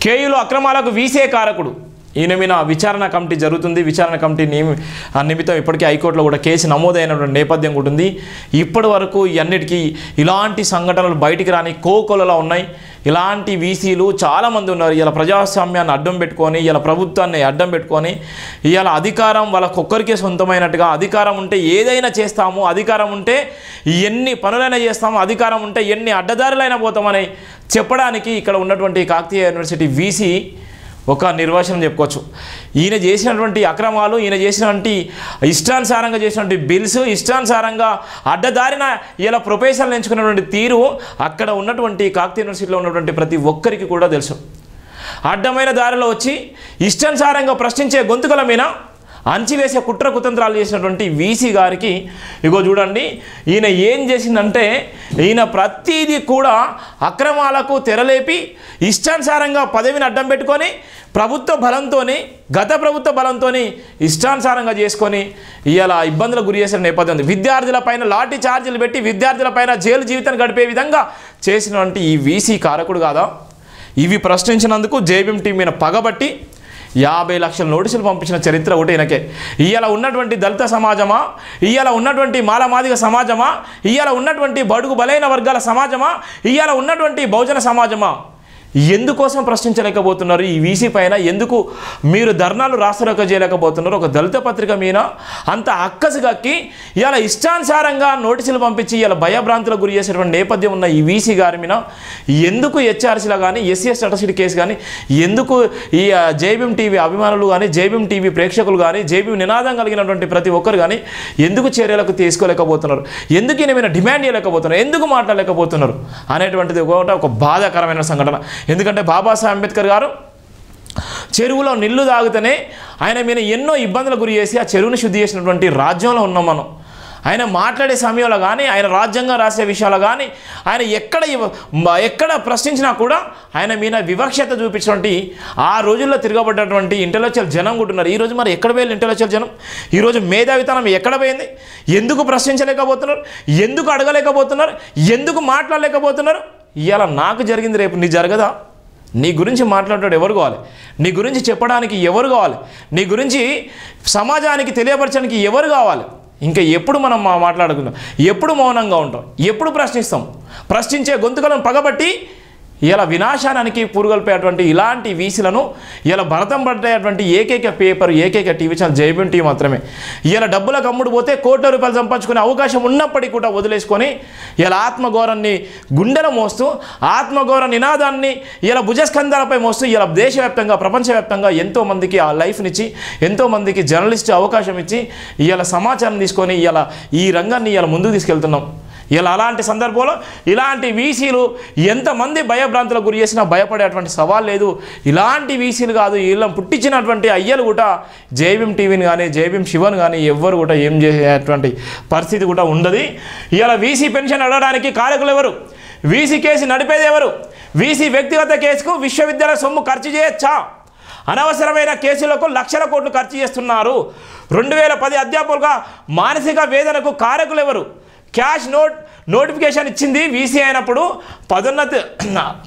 కేయులో అక్రమాలకు వీసే కారకుడు. ఈయన మీద విచారణ కమిటీ జరుగుతుంది. విచారణ కమిటీ నిమిత్తం ఇప్పటికీ హైకోర్టులో కూడా కేసు నమోదైనటువంటి నేపథ్యం ఉంటుంది. ఇప్పటి వరకు ఇవన్నిటికీ ఇలాంటి సంఘటనలు బయటికి రాని కోకొలలా ఉన్నాయి. ఇలాంటి వీసీలు చాలామంది ఉన్నారు. ఇలా ప్రజాస్వామ్యాన్ని అడ్డం పెట్టుకొని, ఇలా ప్రభుత్వాన్ని అడ్డం పెట్టుకొని, ఇలా అధికారం వాళ్ళకొక్కరికే సొంతమైనట్టుగా, అధికారం ఉంటే ఏదైనా చేస్తాము, అధికారం ఉంటే ఎన్ని పనులైనా చేస్తాము, అధికారం ఉంటే ఎన్ని అడ్డదారులైనా పోతామని చెప్పడానికి ఇక్కడ ఉన్నటువంటి కాకతీయ యూనివర్సిటీ వీసీ ఒక నిర్వచనం చెప్పుకోవచ్చు. ఈయన చేసినటువంటి అక్రమాలు, ఈయన చేసినటువంటి ఇష్టానుసారంగా చేసినటువంటి బిల్స్, ఇష్టానుసారంగా అడ్డదారిన ఇలా ప్రొఫెషన్లు ఎంచుకున్నటువంటి తీరు అక్కడ ఉన్నటువంటి కాకతీయ యూనివర్సిటీలో ఉన్నటువంటి ప్రతి ఒక్కరికి కూడా తెలుసు. అడ్డమైన దారిలో వచ్చి ఇష్టానుసారంగా ప్రశ్నించే గొంతుకల మీద అంచివేసే కుట్ర కుతంత్రాలు చేసినటువంటి వీసీ గారికి ఇగో చూడండి, ఈయన ఏం చేసిందంటే ఈయన ప్రతిదీ కూడా అక్రమాలకు తెరలేపి ఇష్టానుసారంగా పదవిని అడ్డం పెట్టుకొని ప్రభుత్వ బలంతో, గత ప్రభుత్వ బలంతో ఇష్టానుసారంగా చేసుకొని ఇవాళ ఇబ్బందులకు గురి చేసిన నేపథ్యం ఉంది. విద్యార్థులపైన లాఠీ ఛార్జీలు పెట్టి విద్యార్థులపైన జైలు జీవితాన్ని గడిపే విధంగా చేసినటువంటి ఈ వీసీ కారకుడు కాదా? ఇవి ప్రశ్నించినందుకు జేబీఎం టీం మీద పగబట్టి 50 లక్షల నోటీసులు పంపించిన చరిత్ర ఒకటి ఈయనకే. ఇవాళ ఉన్నటువంటి దళిత సమాజమా, ఇవాళ ఉన్నటువంటి మాలమాదిగ సమాజమా, ఇవాళ ఉన్నటువంటి బడుగు బలైన వర్గాల సమాజమా, ఇవాళ ఉన్నటువంటి బహుజన సమాజమా ఎందుకోసం ప్రశ్నించలేకపోతున్నారు? ఈ వీసీ పైన ఎందుకు మీరు ధర్నాలు రాష్ట్రరోక చేయలేకపోతున్నారు? ఒక దళిత పత్రిక మీద అంత అక్కసుగక్కి ఇలా ఇష్టానుసారంగా నోటీసులు పంపించి ఇలా భయభ్రాంతులకు గురి చేసేటువంటి నేపథ్యం ఉన్న ఈ వీసీ గారి మీద ఎందుకు హెచ్ఆర్సీలో కానీ, ఎస్సీఎస్ అట్రాసిటీ కేసు కానీ, ఎందుకు ఈ జేబీఎం టీవీ అభిమానులు కానీ, జేబీఎం టీవీ ప్రేక్షకులు కానీ, జేబీఎం నినాదం కలిగినటువంటి ప్రతి ఒక్కరు కానీ ఎందుకు చర్యలకు తీసుకోలేకపోతున్నారు? ఎందుకు ఈయన మీద డిమాండ్ చేయలేకపోతున్నారు? ఎందుకు మాట్లాడలేకపోతున్నారు అనేటువంటిది ఒక బాధాకరమైన సంఘటన. ఎందుకంటే బాబాసాహెబ్ అంబేద్కర్ గారు చెరువులో నీళ్లు తాగితేనే ఆయన మీద ఎన్నో ఇబ్బందులకు గురి చేసి ఆ చెరువుని శుద్ధి చేసినటువంటి రాజ్యంలో ఉన్నాం మనం. ఆయన మాట్లాడే సమయంలో కానీ, ఆయన రాజ్యాంగం రాసే విషయాలు కానీ, ఆయన ఎక్కడ ప్రశ్నించినా కూడా ఆయన మీద వివక్షత చూపించినటువంటి ఆ రోజుల్లో తిరగబడ్డటువంటి ఇంటలెక్చువల్ జనం ఉంటున్నారు. ఈరోజు మరి ఎక్కడ పోయింది ఇంటలెక్చువల్ జనం? ఈరోజు మేధావితనం ఎక్కడ పోయింది? ఎందుకు ప్రశ్నించలేకపోతున్నారు? ఎందుకు అడగలేకపోతున్నారు? ఎందుకు మాట్లాడలేకపోతున్నారు? ఇవాళ నాకు జరిగింది, రేపు నీ జరగదా? నీ గురించి మాట్లాడేవాడు ఎవరు కావాలి? నీ గురించి చెప్పడానికి ఎవరు కావాలి? నీ గురించి సమాజానికి తెలియపరచడానికి ఎవరు కావాలి? ఇంకా ఎప్పుడు మనం మాట్లాడుకుందాం? ఎప్పుడు మౌనంగా ఉంటాం? ఎప్పుడు ప్రశ్నిస్తాం? ప్రశ్నించే గొంతుకలను పగబట్టి ఇలా వినాశానికి పూరుగొల్పేటువంటి ఇలాంటి వీసీలను ఇలా భరతం పట్టేటువంటి ఏకైక పేపర్, ఏకైక టీవీ ఛానల్ జేబీఎం టీవీ మాత్రమే. ఇలా డబ్బులకు అమ్ముడు పోతే కోట్ల రూపాయలు సంపాదించుకునే అవకాశం ఉన్నప్పటికీ కూడా వదిలేసుకొని ఇలా ఆత్మగౌరవాన్ని గుండెలో మోస్తూ, ఆత్మగౌరవ నినాదాన్ని ఇలా భుజస్కంధాలపై మోస్తూ ఇలా దేశవ్యాప్తంగా, ప్రపంచవ్యాప్తంగా ఎంతోమందికి ఆ లైఫ్నిచ్చి, ఎంతోమందికి జర్నలిస్ట్ అవకాశం ఇచ్చి ఇలా సమాచారం తీసుకొని ఇలా ఈ రంగాన్ని ఇలా ముందుకు తీసుకెళ్తున్నాం. ఇలా అలాంటి సందర్భంలో ఇలాంటి వీసీలు ఎంతమంది భయభ్రాంతులకు గురి చేసినా భయపడేటువంటి సవాల్ లేదు. ఇలాంటి వీసీలు కాదు, వీళ్ళని పుట్టించినటువంటి అయ్యలు కూడా జేబీఎం టీవీని కానీ, జేబీఎం శివన్ కానీ ఎవ్వరు కూడా ఏం చేసేటువంటి పరిస్థితి కూడా ఉండదు. ఇలా వీసీ పెన్షన్ అడగడానికి కారకులు ఎవరు? వీసీ కేసు నడిపేది ఎవరు? వీసీ వ్యక్తిగత కేసుకు విశ్వవిద్యాలయ సొమ్ము ఖర్చు చేయొచ్చా? అనవసరమైన కేసులకు లక్షల కోట్లు ఖర్చు చేస్తున్నారు. 2010 అధ్యాపకులుగా మానసిక వేదనకు కారకులు ఎవరు? క్యాష్ నోటిఫికేషన్ ఇచ్చింది వీసీ అయినప్పుడు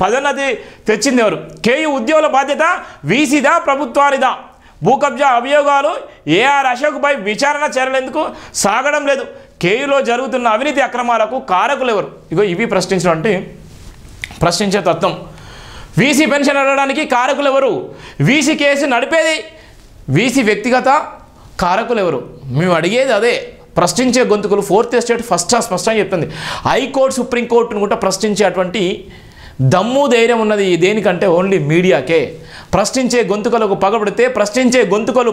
పదోన్నతి తెచ్చింది ఎవరు? కేయూ ఉద్యోగుల బాధ్యత వీసీదా, ప్రభుత్వానిదా? భూ కబ్జా అభియోగాలు ఏఆర్ అశోక్ పై విచారణ చర్యలు ఎందుకు సాగడం లేదు? కేయూలో జరుగుతున్న అవినీతి అక్రమాలకు కారకులు ఎవరు? ఇగో ఇవి ప్రశ్నించే తత్వం. వీసీ పెన్షన్ అడగడానికి కారకులు ఎవరు? వీసీ కేసు నడిపేది వీసీ వ్యక్తిగత కారకులు ఎవరు? మేము అడిగేది అదే. ప్రశ్నించే గొంతుకులు 4th ఎస్టేట్ స్పష్టంగా చెప్తుంది. హైకోర్టు, సుప్రీంకోర్టును కూడా ప్రశ్నించేటువంటి దమ్ము ధైర్యం ఉన్నది దేనికంటే ఓన్లీ మీడియాకే. ప్రశ్నించే గొంతుకలకు పగబడితే, ప్రశ్నించే గొంతుకలు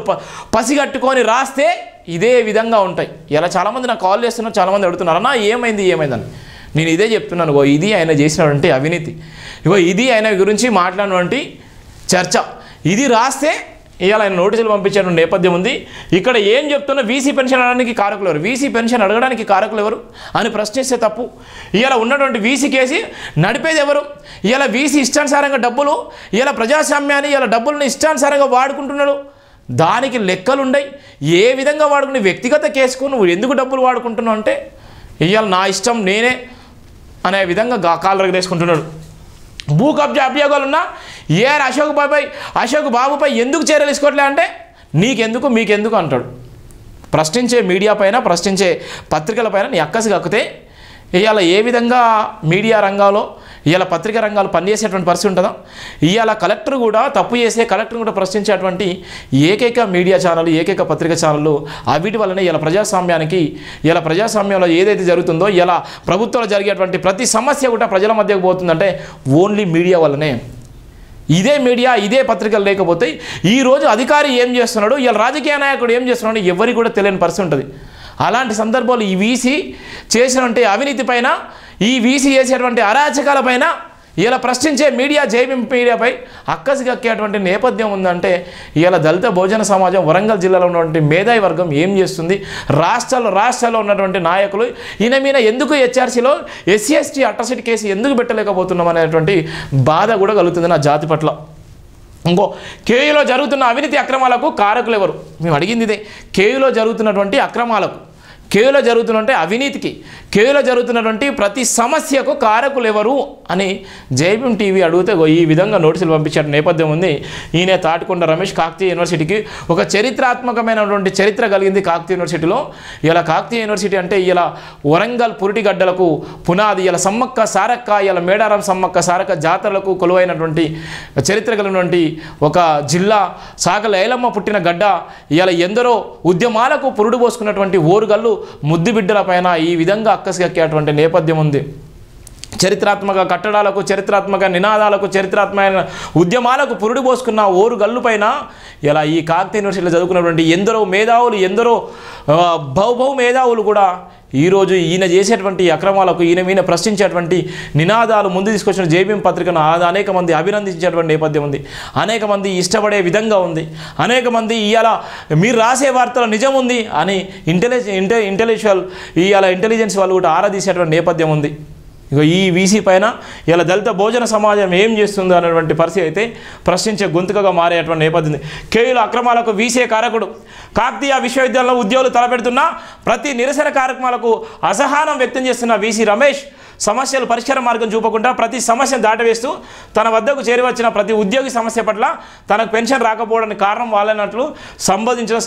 పసిగట్టుకొని రాస్తే ఇదే విధంగా ఉంటాయి. ఇలా చాలామంది నాకు కాల్ చేస్తున్నారు, చాలామంది అడుగుతున్నారు, అన్నా ఏమైందని. నేను ఇదే చెప్తున్నాను. ఇది ఆయన చేసినటువంటి అవినీతి, ఇది ఆయన గురించి మాట్లాడినటువంటి చర్చ. ఇది రాస్తే ఇవాళ ఆయన నోటీసులు పంపించిన నేపథ్యం ఉంది. ఇక్కడ ఏం చెప్తున్నా, వీసీ పెన్షన్ అడగడానికి కారకులు ఎవరు? వీసీ పెన్షన్ అడగడానికి కారకులు ఎవరు అని ప్రశ్నిస్తే తప్పు. ఇవాళ ఉన్నటువంటి వీసీ కేసు నడిపేది ఎవరు? ఇవాళ వీసీ ఇష్టానుసారంగా డబ్బులు, ఇవాళ ప్రజాస్వామ్యాన్ని, ఇవాళ డబ్బులను ఇష్టానుసారంగా వాడుకుంటున్నాడు. దానికి లెక్కలు ఉండయి. ఏ విధంగా వాడుకునే వ్యక్తిగత కేసుకు నువ్వు ఎందుకు డబ్బులు వాడుకుంటున్నావు అంటే ఇవాళ నా ఇష్టం నేనే అనే విధంగా కాళ్ళు రగదేసుకుంటున్నాడు. భూ కబ్జా అభియోగాలున్నా ఏఆర్ అశోక్ బాబుపై ఎందుకు చర్యలు తీసుకోవట్లే అంటే నీకెందుకు మీకెందుకు అంటాడు. ప్రశ్నించే మీడియా పైన, ప్రశ్నించే పత్రికల పైన నీ అక్కసి కక్కితే ఇవాళ ఏ విధంగా మీడియా రంగాల్లో ఇవాళ పత్రికా రంగాలు పనిచేసేటువంటి పరిస్థితి ఉంటుందా? ఇవాళ కలెక్టర్ కూడా తప్పు చేసే కలెక్టర్ని కూడా ప్రశ్నించేటువంటి ఏకైక మీడియా ఛానల్, ఏకైక పత్రికా ఛానళ్ళు వీటి వల్లనే ఇలా ప్రజాస్వామ్యంలో ఏదైతే జరుగుతుందో, ఇలా ప్రభుత్వంలో జరిగేటువంటి ప్రతి సమస్య కూడా ప్రజల మధ్యకు పోతుందంటే ఓన్లీ మీడియా వల్లనే. ఇదే మీడియా, ఇదే పత్రికలు లేకపోతే ఈరోజు అధికారి ఏం చేస్తున్నాడు, ఇలా రాజకీయ నాయకుడు ఏం చేస్తున్నాడు ఎవరికి కూడా తెలియని పరిస్థితి ఉంటుంది. అలాంటి సందర్భాలు ఈ వీసీ చేసినటువంటి అవినీతి పైన, ఈ వీసీ చేసేటువంటి అరాచకాల పైన ఇలా ప్రశ్నించే మీడియా, జేబీఎం మీడియాపై అక్కసి కక్కేటువంటి నేపథ్యం ఉందంటే ఇలా దళిత బహుజన సమాజం, వరంగల్ జిల్లాలో ఉన్నటువంటి మేధావి వర్గం ఏం చేస్తుంది, రాష్ట్రాల్లో ఉన్నటువంటి నాయకులు ఈయన మీద ఎందుకు హెచ్ఆర్సీలో ఎస్సీ ఎస్టీ అట్రాసిటీ కేసు ఎందుకు పెట్టలేకపోతున్నాం అనేటువంటి బాధ కూడా కలుగుతుంది నా జాతి పట్ల. ఇంకో కేయూలో జరుగుతున్న అవినీతి అక్రమాలకు కారకులు ఎవరు? మేము అడిగింది ఇదే. కేయూలో జరుగుతున్నటువంటి అక్రమాలకు, కేయూలో జరుగుతున్నటువంటి అవినీతికి, కేయూలో జరుగుతున్నటువంటి ప్రతి సమస్యకు కారకులు ఎవరు అని జేబీఎం టీవీ అడిగితే ఈ విధంగా నోటీసులు పంపించే నేపథ్యం ఉంది. ఈయన తాటికొండ రమేష్ కాకతీయ యూనివర్సిటీకి ఒక చరిత్రాత్మకమైనటువంటి చరిత్ర కలిగింది కాకతీయ యూనివర్సిటీలో. ఇలా కాకతీయ యూనివర్సిటీ అంటే ఇలా వరంగల్ పురిటిగడ్డలకు పునాది, ఇలా సమ్మక్క సారక్క, ఇలా మేడారం సమ్మక్క సారక్క జాతరలకు కొలువైనటువంటి చరిత్ర కలిగినటువంటి ఒక జిల్లా. సాగల ఏలమ్మ పుట్టిన గడ్డ. ఇలా ఎందరో ఉద్యమాలకు పురుడు పోసుకున్నటువంటి ఓరుగల్లు ముద్దు బిడ్డల పైన ఈ విధంగా అక్కసి కక్కేటువంటి నేపథ్యం ఉంది. చరిత్రాత్మక కట్టడాలకు, చరిత్రాత్మక నినాదాలకు, చరిత్రాత్మక ఉద్యమాలకు పురుడు పోసుకున్న ఓరుగల్లు పైన ఇలా ఈ కాకతీయ యూనివర్సిటీలో చదువుకున్నటువంటి ఎందరో మేధావులు, ఎందరో బహు మేధావులు కూడా ఈరోజు ఈయన చేసేటువంటి అక్రమాలకు, ఈయన మీద ప్రశ్నించేటువంటి నినాదాలు ముందు తీసుకొచ్చిన జేబీఎం పత్రికను అనేక మంది అభినందించేటువంటి నేపథ్యం ఉంది. అనేక మంది ఇష్టపడే విధంగా ఉంది. అనేక మంది ఇవాళ మీరు రాసే వార్తలో నిజం ఉంది అని ఇంటెలిజెన్స్ వాళ్ళు కూడా ఆరాధించేటువంటి నేపథ్యం ఉంది. ఇక ఈ వీసీ పైన ఇలా దళిత బహుజన సమాజం ఏం చేస్తుందో అనేటువంటి పరిస్థితి అయితే ప్రశ్నించే గొంతుకగా మారేటువంటి నేపథ్యం ఉంది. కేయూల అక్రమాలకు వీసీ కారకుడు. కాకతీయ విశ్వవిద్యాలయంలో ఉద్యోగులు తలపెడుతున్న ప్రతి నిరసన కార్యక్రమాలకు అసహనం వ్యక్తం చేస్తున్న వీసీ రమేష్ సమస్యలు పరిష్కార మార్గం చూపకుండా ప్రతి సమస్యను దాటవేస్తూ తన వద్దకు చేరివచ్చిన ప్రతి ఉద్యోగి సమస్య పట్ల తనకు పెన్షన్ రాకపోవడానికి కారణం వాళ్ళనట్లు సంబోధించిన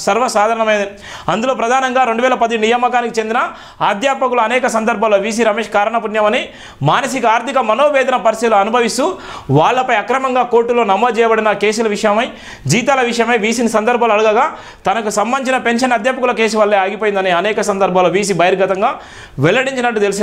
సర్వసాధారణమైనది. అందులో ప్రధానంగా 2010 నియామకానికి చెందిన అధ్యాపకులు అనేక సందర్భాల్లో వీసీ రమేష్ కారణపుణ్యమని మానసిక ఆర్థిక మనోవేదన పరిస్థితులు అనుభవిస్తూ వాళ్లపై అక్రమంగా కోర్టులో నమోదు చేయబడిన కేసుల విషయమై, జీతాల విషయమై వీసీని సందర్భాలు అడగగా తనకు సంబంధించిన పెన్షన్ అధ్యాపకుల కేసు వల్లే ఆగిపోయిందని అనేక సందర్భాల్లో వీసీ బహిర్గతంగా వెల్లడించినట్టు తెలిసింది.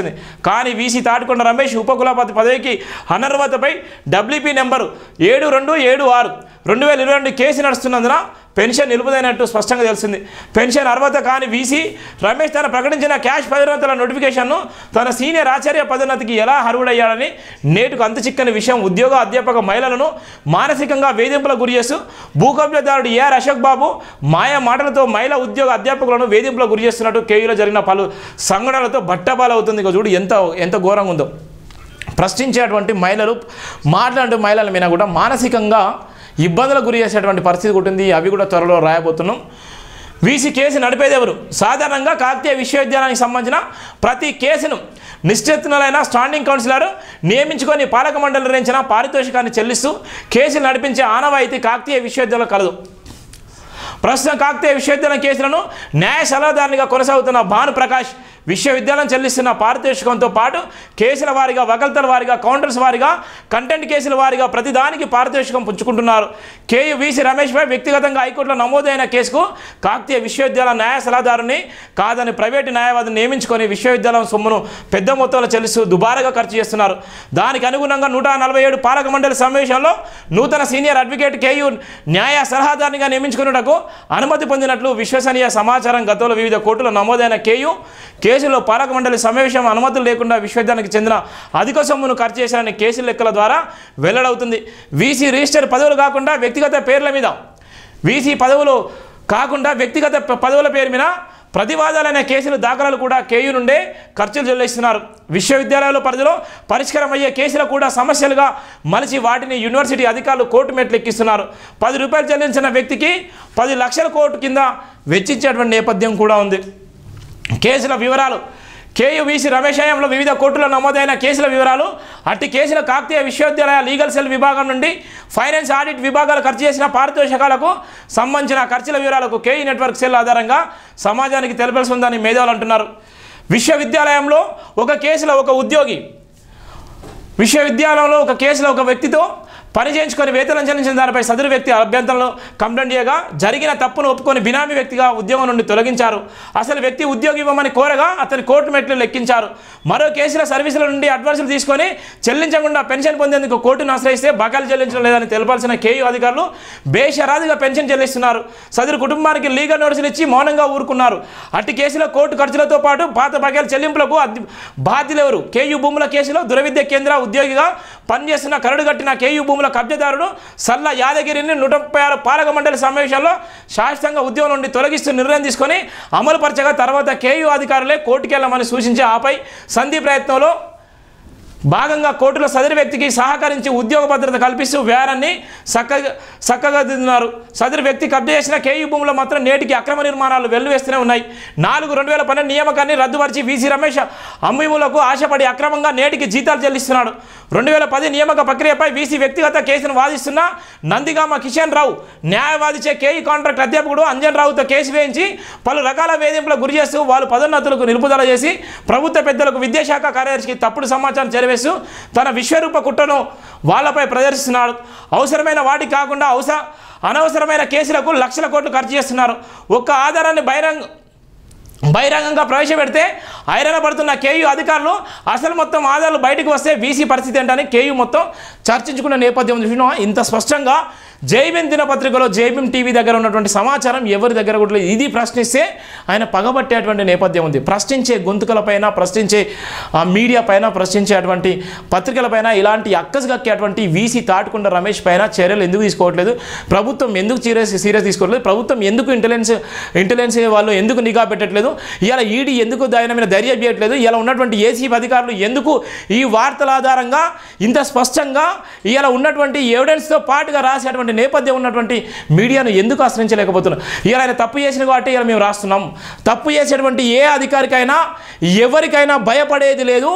కానీ వీసీ తాటికొండ రమేష్ ఉపకులపతి పదవికి అనర్హతపై డబ్ల్యూపీ నెంబరు 7276/2022 కేసు నడుస్తున్నందున పెన్షన్ నిలుపుదైనట్టు స్పష్టంగా తెలిసింది. పెన్షన్ అర్హత కాని వీసీ రమేష్ తన ప్రకటించిన క్యాష్ పదోన్నతుల నోటిఫికేషన్ను తన సీనియర్ ఆచార్య పదోన్నతికి ఎలా అర్హుడయ్యాడని నేటుకు అంతుచిక్కని విషయం ఉద్యోగ అధ్యాపక మహిళలను మానసికంగా వేధింపులకు గురి చేస్తూ భూకబ్జదారుడు ఏఆర్ అశోక్ బాబు మాయా మాటలతో మహిళా ఉద్యోగ అధ్యాపకులను వేధింపులకు గురి చేస్తున్నట్టు కేయూలో జరిగిన పలు సంఘటనలతో బట్టబాలవుతుంది. ఇక చూడు ఎంత ఘోరంగా ఉందో. ప్రశ్నించేటువంటి మహిళలు, మాట్లాడే మహిళల మీద కూడా మానసికంగా ఇబ్బందులకు గురి చేసేటువంటి పరిస్థితి ఉంటుంది. అవి కూడా త్వరలో రాయబోతున్నాం. వీసీ కేసు నడిపేది ఎవరు? సాధారణంగా కాకతీయ విశ్వవిద్యాలయానికి సంబంధించిన ప్రతి కేసును నిష్ఠితులైన స్టాండింగ్ కౌన్సిలర్ నియమించుకొని పాలక మండలి నిర్ణయించిన పారితోషికాన్ని చెల్లిస్తూ కేసులు నడిపించే ఆనవాయితీ కాకతీయ విశ్వవిద్యాలయం కలదు. ప్రస్తుతం కాకతీయ విశ్వవిద్యాలయం కేసులను న్యాయ సలహాదారునిగా కొనసాగుతున్న భానుప్రకాష్ విశ్వవిద్యాలయం చెల్లిస్తున్న పారితోషికంతో పాటు కేసుల వారీగా, వకల్తల వారీగా, కౌంటర్స్ వారీగా, కంటెంట్ కేసుల వారీగా ప్రతిదానికి పారితోషికం పుచ్చుకుంటున్నారు. కేయూ వీసీ రమేష్పై వ్యక్తిగతంగా హైకోర్టులో నమోదైన కేసుకు కాకతీయ విశ్వవిద్యాలయం న్యాయ సలహాదారుని కాదని ప్రైవేటు న్యాయవాదిని నియమించుకొని విశ్వవిద్యాలయం సొమ్మును పెద్ద మొత్తంలో చెల్లిస్తూ దుబారాగా ఖర్చు చేస్తున్నారు. దానికి అనుగుణంగా 147 పాలక మండలి సమావేశంలో నూతన సీనియర్ అడ్వకేట్ కేయూ న్యాయ సలహాదారునిగా నియమించుకున్నటకు అనుమతి పొందినట్లు విశ్వసనీయ సమాచారం. గతంలో వివిధ కోర్టులో నమోదైన కేయూ కేసులో పాలక మండలి సమావేశం అనుమతులు లేకుండా విశ్వవిద్యాలయానికి చెందిన అధిక సొమ్మును ఖర్చు చేశారని కేసుల లెక్కల ద్వారా వెల్లడవుతుంది. వీసీ రిజిస్టర్ పదవులు కాకుండా వ్యక్తిగత పేర్ల మీద, వీసీ పదవులు కాకుండా వ్యక్తిగత పదవుల పేరు మీద ప్రతివాదాలైన కేసులు దాఖలాలు కూడా కేయూ నుండే ఖర్చులు చెల్లిస్తున్నారు. విశ్వవిద్యాలయాల పరిధిలో పరిష్కారం అయ్యే కేసులు కూడా సమస్యలుగా మలిచి వాటిని యూనివర్సిటీ అధికారులు కోర్టు మెట్లు ఎక్కిస్తున్నారు. 10 రూపాయలు చెల్లించిన వ్యక్తికి 10 లక్షల కోర్టు కింద వెచ్చించేటువంటి నేపథ్యం కూడా ఉంది. కేసుల వివరాలు. కేయూ వీసీ రమేష్ హయాంలో వివిధ కోర్టుల్లో నమోదైన కేసుల వివరాలు. అట్టి కేసుల కాకతీయ విశ్వవిద్యాలయ లీగల్ సెల్ విభాగం నుండి ఫైనాన్స్ ఆడిట్ విభాగాలు ఖర్చు చేసిన పారితోషికాలకు సంబంధించిన ఖర్చుల వివరాలకు కేయూ నెట్వర్క్ సెల్ ఆధారంగా సమాజానికి తెలపాల్సి ఉందని మేధావులు అంటున్నారు. విశ్వవిద్యాలయంలో ఒక కేసులో ఒక ఉద్యోగి విశ్వవిద్యాలయంలో ఒక కేసులో ఒక వ్యక్తితో పని చేయించుకొని వేతనం చెల్లించిన దానిపై సదరు వ్యక్తి అభ్యంతరంలో కంప్లైంట్ చేయగా జరిగిన తప్పును ఒప్పుకొని బినామీ వ్యక్తిగా ఉద్యోగం నుండి తొలగించారు. అసలు వ్యక్తి ఉద్యోగి ఇవ్వమని కోరగా అతని కోర్టు మెట్లు లెక్కించారు. మరో కేసుల సర్వీసుల నుండి అడ్వాన్సులు తీసుకొని చెల్లించకుండా పెన్షన్ పొందేందుకు కోర్టును ఆశ్రయిస్తే బకాయిలు చెల్లించడం లేదని తెలపాల్సిన కేయూ అధికారులు బేషరాదుగా పెన్షన్ చెల్లిస్తున్నారు. సదరు కుటుంబానికి లీగల్ నోటీసులు ఇచ్చి మౌనంగా ఊరుకున్నారు. అట్టి కేసులో కోర్టు ఖర్చులతో పాటు పాత బకాయిల చెల్లింపులకు బాధ్యులెవరు? కేయూ భూముల కేసులో దురవిద్య కేంద్ర ఉద్యోగిగా పనిచేస్తున్న కరడుగట్టిన కేయూ భూముల కబ్జదారుడు సల్ల యాదగిరిని 136 పాలక మండలి సమావేశంలో శాశ్వతంగా ఉద్యోగం నుండి తొలగిస్తూ నిర్ణయం తీసుకొని అమలుపరచగా తర్వాత కేయూ అధికారులే కోర్టుకెళ్లమని సూచించి ఆపై సంధి ప్రయత్నంలో భాగంగా కోర్టులో సదరు వ్యక్తికి సహకరించి ఉద్యోగ భద్రత కల్పిస్తూ వ్యారాన్ని చక్కగా దిద్దున్నారు. సదరు వ్యక్తి కబ్జా చేసిన కేయూ భూములు మాత్రం నేటికి అక్రమ నిర్మాణాలు వెల్లువేస్తూనే ఉన్నాయి. 4/2012 నియామకాన్ని రద్దుపరిచి వీసీ రమేష్ అమ్మిములకు ఆశపడి అక్రమంగా నేటికి జీతాలు చెల్లిస్తున్నాడు. 2010 నియామక ప్రక్రియపై వీసీ వ్యక్తిగత కేసును వాదిస్తున్న Nandigama Kishan Rao న్యాయవాదిచే KU contract అధ్యాపకుడు Anjan రావుతో case వేయించి పలు రకాల వేధింపులకు గురి చేస్తూ వాళ్ళు పదోన్నతులకు నిలుపుదల చేసి ప్రభుత్వ పెద్దలకు విద్యాశాఖ కార్యదర్శికి తప్పుడు సమాచారం తన విశ్వరూప కుట్రను వాళ్ళపై ప్రదర్శిస్తున్నాడు. అవసరమైన వాటికి కాకుండా అనవసరమైన కేసులకు లక్షల కోట్లు ఖర్చు చేస్తున్నారు. ఒక్క ఆధారాన్ని బహిరంగంగా ప్రవేశపెడితే ఐరణ పడుతున్న కేయూ అధికారులు అసలు మొత్తం ఆధారాలు బయటకు వస్తే వీసీ పరిస్థితి ఏంటని కేయూ మొత్తం చర్చించుకున్న నేపథ్యం చూసినా ఇంత స్పష్టంగా జైభీమ్ దినపత్రికలో జైభీమ్ టీవీ దగ్గర ఉన్నటువంటి సమాచారం ఎవరి దగ్గర కూడా ఇది ప్రశ్నిస్తే ఆయన పగబట్టేటువంటి నేపథ్యం ఉంది. ప్రశ్నించే గొంతుకలపైన, ప్రశ్నించే మీడియా పైన, ప్రశ్నించేటువంటి పత్రికలపైన ఇలాంటి అక్కసుగక్కేటువంటి వీసీ తాటికొండ రమేష్ పైన చర్యలు ఎందుకు తీసుకోవట్లేదు? ప్రభుత్వం ఎందుకు సీరియస్ తీసుకోవట్లేదు? ప్రభుత్వం ఎందుకు ఇంటెలిజెన్స్ వాళ్ళు ఎందుకు నిఘా పెట్టట్లేదు? ఇలా ఈడీ ఎందుకు ఆయన మీద దర్యాప్తు చేయట్లేదు? ఇలా ఉన్నటువంటి ఏసీబీ అధికారులు ఎందుకు ఈ వార్తల ఆధారంగా ఇంత స్పష్టంగా ఇలా ఉన్నటువంటి ఎవిడెన్స్తో పాటుగా రాసేటువంటి నేపథ్యం ఉన్నటువంటి మీడియాను ఎందుకు ఆశ్రయించలేకపోతున్నారు? ఇలా ఆయన తప్పు చేసిన కాబట్టి ఇలా మేము రాస్తున్నాం. తప్పు చేసేటువంటి ఏ అధికారికైనా ఎవరికైనా భయపడేది లేదు.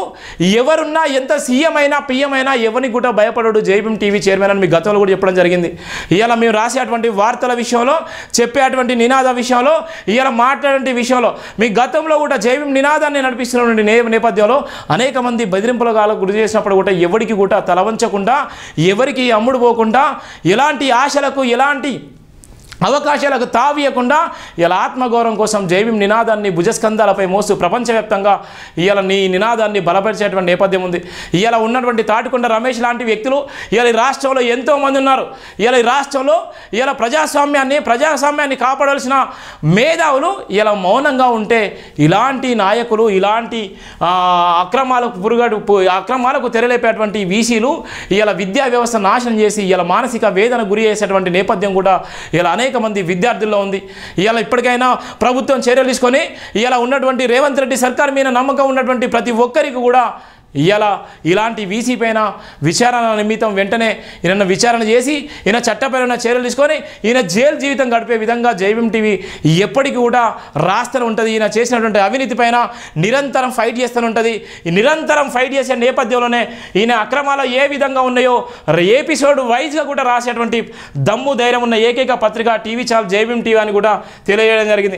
ఎవరున్నా ఎంత సీఎం అయినా పిఎం అయినా ఎవరికి కూడా భయపడడు జైభీమ్ టీవీ చైర్మన్ అని మీ గతంలో కూడా చెప్పడం జరిగింది. ఇలా మేము రాసేటువంటి వార్తల విషయంలో, చెప్పేటువంటి నినాద విషయంలో, ఇలా మాట్లాడే విషయంలో మీ గతంలో కూడా జైభీమ్ నినాదాన్ని నడిపిస్తున్నటువంటి నేపథ్యంలో అనేక మంది బెదిరింపుల కాలకు గురి చేసినప్పుడు కూడా ఎవరికి కూడా తలవంచకుండా, ఎవరికి అమ్ముడు పోకుండా, ఎలాంటి ఆశలకు ఎలాంటి అవకాశాలకు తావీయకుండా ఇలా ఆత్మగౌరవం కోసం జైభీమ్ నినాదాన్ని భుజస్కంధాలపై మోస్తూ ప్రపంచవ్యాప్తంగా ఇలా నీ నినాదాన్ని బలపరిచేటువంటి నేపథ్యం ఉంది. ఇలా ఉన్నటువంటి తాటికొండ రమేష్ లాంటి వ్యక్తులు ఇలా ఈ రాష్ట్రంలో ఎంతోమంది ఉన్నారు. ఇలా ఈ రాష్ట్రంలో ఇలా ప్రజాస్వామ్యాన్ని కాపాడాల్సిన మేధావులు ఇలా మౌనంగా ఉంటే ఇలాంటి నాయకులు, ఇలాంటి అక్రమాలకు తెరలేపేటువంటి వీసీలు ఇలా విద్యా వ్యవస్థ నాశనం చేసి ఇలా మానసిక వేదన గురి చేసేటువంటి నేపథ్యం కూడా ఇలా అనేక మంది విద్యార్థుల్లో ఉంది. ఇలా ఇప్పటికైనా ప్రభుత్వం చర్యలు తీసుకొని ఇలా ఉన్నటువంటి రేవంత్ రెడ్డి సర్కార్ మీద నమ్మకం ఉన్నటువంటి ప్రతి ఒక్కరికి కూడా ఇలాంటి వీసీ పైన విచారణ నిమిత్తం వెంటనే ఈయన విచారణ చేసి ఈయన చట్టపరమైన చర్యలు తీసుకొని ఈయన జైలు జీవితం గడిపే విధంగా జైభీమ్ టీవీ ఎప్పటికీ కూడా రాస్తూనే ఉంటుంది. ఈయన చేసినటువంటి అవినీతి పైన నిరంతరం ఫైట్ చేస్తూనే ఉంటుంది. ఈ నిరంతరం ఫైట్ చేసే నేపథ్యంలోనే ఈయన అక్రమాలు ఏ విధంగా ఉన్నాయో ఎపిసోడ్ వైజ్గా కూడా రాసేటువంటి దమ్ము ధైర్యం ఉన్న ఏకైక పత్రిక టీవీ ఛానల్ జైభీమ్ టీవీ అని కూడా తెలియజేయడం జరిగింది.